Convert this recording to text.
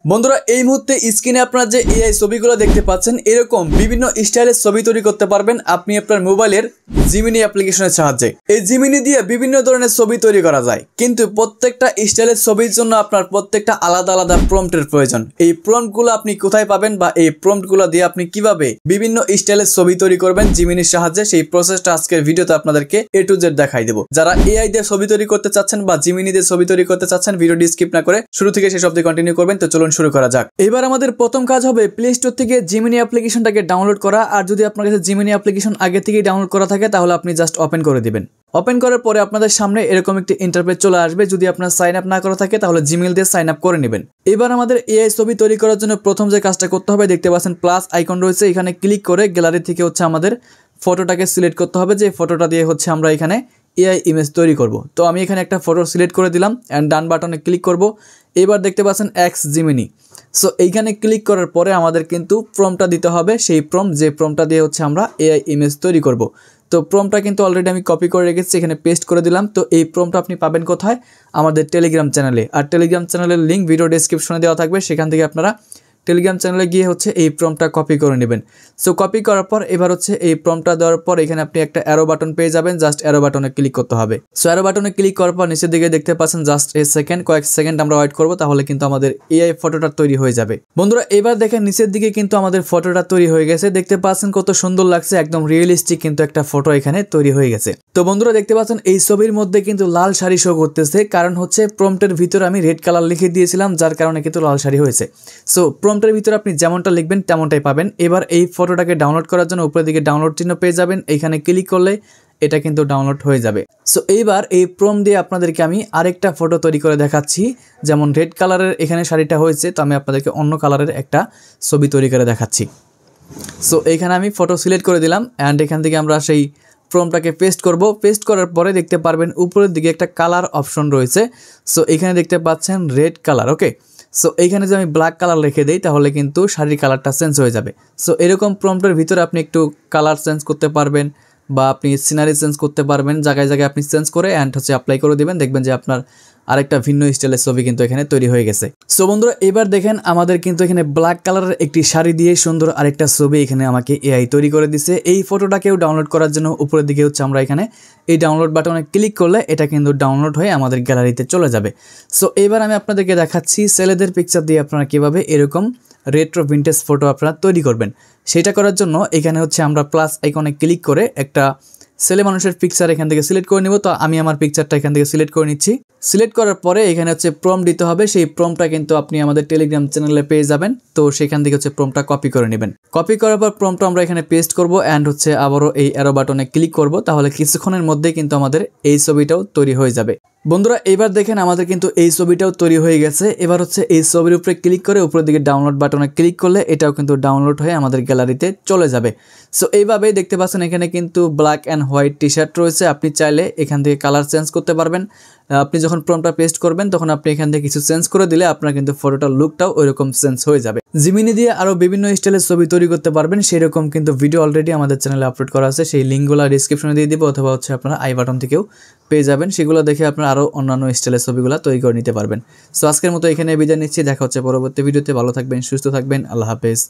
বন্ধুরা এই মুহূর্তে স্ক্রিনে আপনারা যে এআই ছবিগুলো দেখতে পাচ্ছেন এরকম বিভিন্ন স্টাইলের ছবি তৈরি করতে পারবেন আপনি আপনার মোবাইলের জিমিনি অ্যাপ্লিকেশনের সাহায্যে। এই জিমিনি দিয়ে বিভিন্ন ধরনের ছবি তৈরি করা যায়, কিন্তু প্রত্যেকটা স্টাইলের ছবির জন্য আপনার প্রত্যেকটা আলাদা আলাদা প্রম্পটের প্রয়োজন। এই প্রম্পটগুলো আপনি কোথায় পাবেন বা এই প্রম্পটগুলো দিয়ে আপনি কিভাবে বিভিন্ন স্টাইলের ছবি তৈরি করবেন জিমিনির সাহায্যে, সেই প্রসেসটা আজকের ভিডিওতে আপনাদেরকে A to Z দেখাই দেবো। যারা এআই দিয়ে ছবি তৈরি করতে চাচ্ছেন বা জিমিনি দিয়ে ছবি তৈরি করতে চাচ্ছেন ভিডিওটি স্কিপ না করে শুরু থেকে শেষ অবধি কন্টিনিউ করবেন। তো চলুন শুরু করা যাক। এবার আমাদের প্রথম কাজ হবে প্লে স্টোর থেকে জিমিনি অ্যাপ্লিকেশনটাকে ডাউনলোড করা। আর যদি আপনার কাছে জিমিনি অ্যাপ্লিকেশন আগে থেকেই ডাউনলোড করা থাকে তাহলে আপনি জাস্ট ওপেন করে দিবেন। ওপেন করার পরে আপনাদের সামনে এরকম একটি ইন্টারফেস চলে আসবে। যদি আপনার সাইন আপ না করা থাকে তাহলে জিমেইল দিয়ে সাইন আপ করে নেবেন। এবার আমাদের এআই ছবি তৈরি করার জন্য প্রথম যে কাজটা করতে হবে, দেখতে পাচ্ছেন প্লাস আইকন রয়েছে, এখানে ক্লিক করে গ্যালারি থেকে আমাদের ফটোটাকে সিলেক্ট করতে হবে, যে ফটোটা দিয়ে আমরা এখানে এআই ইমেজ তৈরি করব। তো আমি এখানে একটা ফটো সিলেক্ট করে দিলাম অ্যান্ড ডান বাটনে ক্লিক করব। এবার দেখতে পাচ্ছেন এক্স জিমিনি। সো এইখানে ক্লিক করার পরে আমাদের কিন্তু প্রম্পটটা দিতে হবে, সেই প্রম্পট যে প্রম্পটটা দিয়ে আমরা এআই ইমেজ তৈরি করব। তো প্রম্পটটা কিন্তু অলরেডি আমি কপি করে রেখেছি, এখানে পেস্ট করে দিলাম। তো এই প্রম্পটটা আপনি পাবেন কোথায়? আমাদের টেলিগ্রাম চ্যানেলে। আর টেলিগ্রাম চ্যানেলের লিঙ্ক ভিডিও ডেসক্রিপশনে দেওয়া থাকবে, সেখান থেকে আপনারা টেলিগ্রাম চ্যানেলে গিয়ে এই প্রম্পটটা কপি করে নেবেন। সো কপি করার পর এবার এই প্রম্পটটা দেওয়ার পর এখানে আপনি একটা অ্যারো বাটন পেয়ে যাবেন, জাস্ট অ্যারো বাটনে ক্লিক করতে হবে। সো অ্যারো বাটনে ক্লিক করার পর নিচের দিকে দেখতে পাচ্ছেন জাস্ট কয়েক সেকেন্ড আমরা ওয়েট করবো, তাহলে কিন্তু আমাদের এআই ফটোটা তৈরি হয়ে যাবে। বন্ধুরা এবার দেখেন নিচের দিকে কিন্তু আমাদের ফটোটা তৈরি হয়ে গেছে, দেখতে পাচ্ছেন কত সুন্দর লাগছে, একদম রিয়েলিস্টিক কিন্তু একটা ফটো এখানে তৈরি হয়ে গেছে। তো বন্ধুরা দেখতে পাচ্ছেন এই ছবির মধ্যে কিন্তু লাল শাড়ি শো করতেছে, কারণ প্রম্পটের ভিতরে আমি রেড কালার লিখে দিয়েছিলাম, যার কারণে কিন্তু লাল শাড়ি হয়েছে। সো প্রম্পটের ভিতরে আপনি যেমনটা লিখবেন তেমনটাই পাবেন। এবার এই ফটোটাকে ডাউনলোড করার জন্য উপরের দিকে ডাউনলোড চিহ্ন পেয়ে যাবেন, এখানে ক্লিক করলে এটা কিন্তু ডাউনলোড হয়ে যাবে। সো এইবার এই প্রম্পট দিয়ে আপনাদেরকে আমি আরেকটা ফটো তৈরি করে দেখাচ্ছি। যেমন রেড কালারের এখানে শাড়িটা হয়েছে, তো আমি আপনাদেরকে অন্য কালারের একটা ছবি তৈরি করে দেখাচ্ছি। সো এইখানে আমি ফটো সিলেক্ট করে দিলাম অ্যান্ড এখান থেকে আমরা সেই প্রম্পটটাকে পেস্ট করব। পেস্ট করার পরে দেখতে পারবেন উপরের দিকে একটা কালার অপশন রয়েছে। সো এখানে দেখতে পাচ্ছেন রেড কালার। ওকে, সো এইখানে যদি আমি ব্ল্যাক কালার রেখে দিই তাহলে কিন্তু শাড়ির কালারটা চেঞ্জ হয়ে যাবে। সো এরকম প্রম্পটের ভিতরে আপনি একটু কালার চেঞ্জ করতে পারবেন বা আপনি সিনারি চেঞ্জ করতে পারবেন, জায়গায় জায়গায় আপনি চেঞ্জ করে অ্যান্ড অ্যাপ্লাই করে দিবেন, দেখবেন যে আপনার আরেকটা ভিন্ন স্টাইলের ছবি কিন্তু এখানে তৈরি হয়ে গেছে। সো বন্ধুরা এবার দেখেন আমাদের কিন্তু এখানে ব্ল্যাক কালারের একটি শাড়ি দিয়ে সুন্দর আরেকটা ছবি এখানে আমাকে এআই তৈরি করে দিছে। এই ফটোটাকেও ডাউনলোড করার জন্য উপরের দিকে আমরা এখানে এই ডাউনলোড বাটনে ক্লিক করলে এটা কিন্তু ডাউনলোড হয়ে আমাদের গ্যালারিতে চলে যাবে। সো এবার আমি আপনাদেরকে দেখাচ্ছি ছেলেদের পিকচার দিয়ে আপনারা কীভাবে এরকম রেট্রো ভিন্টেজ ফটো আপনারা তৈরি করবেন। সেটা করার জন্য এখানে আমরা প্লাস আইকনে ক্লিক করে একটা ছেলে মানুষের পিকচার এখান থেকে সিলেক্ট করে নিব। তো আমি আমার পিকচারটা এখান থেকে সিলেক্ট করে নিচ্ছি। সিলেক্ট করার পরে এখানে প্রম্পট দিতে হবে, সেই প্রম্পটটা কিন্তু আপনি আমাদের টেলিগ্রাম চ্যানেলে পেয়ে যাবেন। তো সেখান থেকে প্রম্পটটা কপি করে নেবেন। কপি করার পর প্রম্পটটা আমরা এখানে পেস্ট করব অ্যান্ড আবারও এই অ্যারো বাটনে ক্লিক করব, তাহলে কিছুক্ষণের মধ্যে কিন্তু আমাদের এই ছবিটাও তৈরি হয়ে যাবে। বন্ধুরা এবার দেখেন আমাদের কিন্তু এই ছবিটাও তৈরি হয়ে গেছে। এবার এই ছবির উপরে ক্লিক করে উপরের দিকে ডাউনলোড বাটনে ক্লিক করলে এটাও কিন্তু ডাউনলোড হয়ে আমাদের গ্যালারিতে চলে যাবে। সো এইভাবেই দেখতে পাচ্ছেন এখানে কিন্তু black and white T shirt রয়েছে, আপনি চাইলে এখান থেকে কালার চেঞ্জ করতে পারবেন। আপনি যখন প্রম্পটটা পেস্ট করবেন তখন আপনি এখান থেকে কিছু চেঞ্জ করে দিলে আপনার কিন্তু ফটোটার লুকটাও ওইরকম চেঞ্জ হয়ে যাবে। জিমিনি দিয়ে আরও বিভিন্ন স্টাইলের ছবি তৈরি করতে পারবেন, সেরকম কিন্তু ভিডিও অলরেডি আমাদের চ্যানেলে আপলোড করা আছে, সেই লিঙ্কগুলো ডিসক্রিপশনে দিয়ে দিব অথবা আপনারা আই বাটন থেকেও পেয়ে যাবেন। সেগুলো দেখে আপনারা আরও অন্যান্য স্টাইলের ছবিগুলো তৈরি করে নিতে পারবেন। সো আজকের মতো এখানে বিদায় নিচ্ছি, দেখা হচ্ছে পরবর্তী ভিডিওতে। ভালো থাকবেন, সুস্থ থাকবেন, আল্লাহ হাফেজ।